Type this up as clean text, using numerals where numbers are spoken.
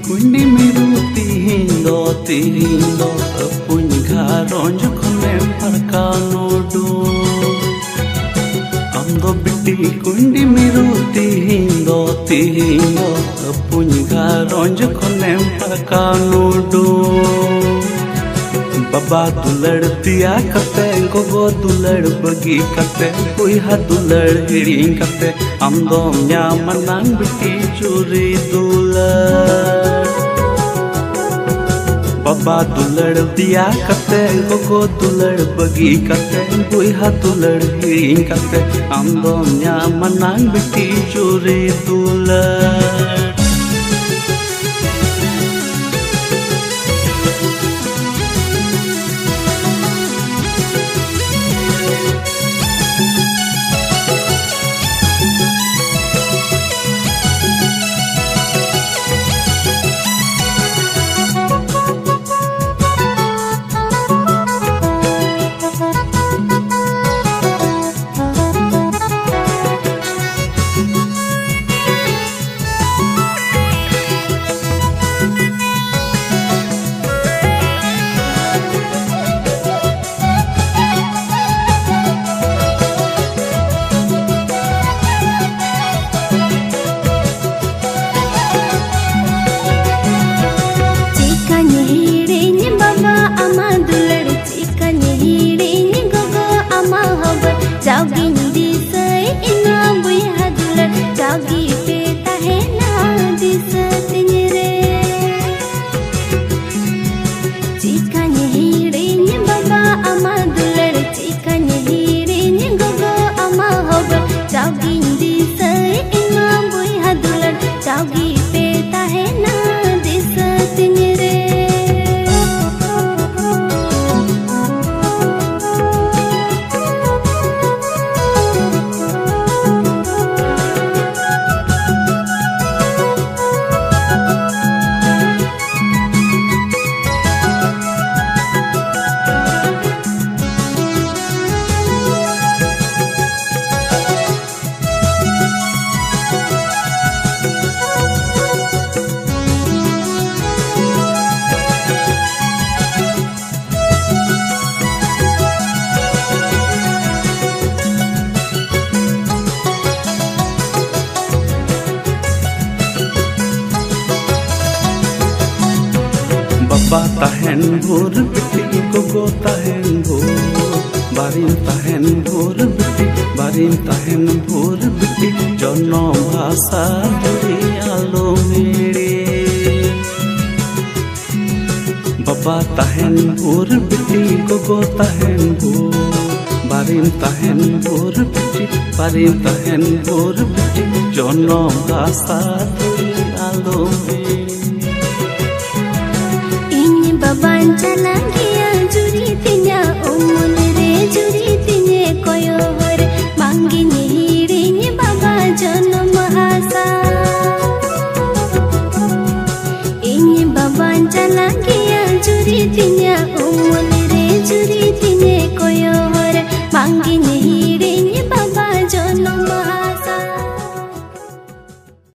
कुंडी मेरू तीहिंदो पुन घारोंज खुने फरका नोडू अंदो बिटी कुंडी मेरू तीहिंदो पुन घारोंज खुने फरका नोडू बाबा दुलड़ दिया कते गोगो दुलड़ बगी कते कुहा दुलड़ हिड़ी कते अंदो न्यामनांग बिटी चूरी दुलड़ बाबा दुलड़ दिया कते गोगो दुलड़ बगी कते कुहा दुलड़ हिड़ी कते अंदो न्यामनांग बिटी चूरी दुलड़ बाबा ताहेन भोर बिटी गोगो ताहेन भोर बारिन ताहेन भोर बिटी बारिन ताहेन भोर बिटी जन्म भाषा जुड़ी आलो मेरे बाबा ताहेन भोर बिटी गोगो ताहेन भोर बारिन ताहेन भोर बिटी बारिन ताहेन भोर बिटी जन्म भाषा जुड़ी आलो मेरे Baban jalan dia juri tinya umul re juri tinye koyo hore mangi ni baba janam hasa ini baban jalan dia juri tinya umul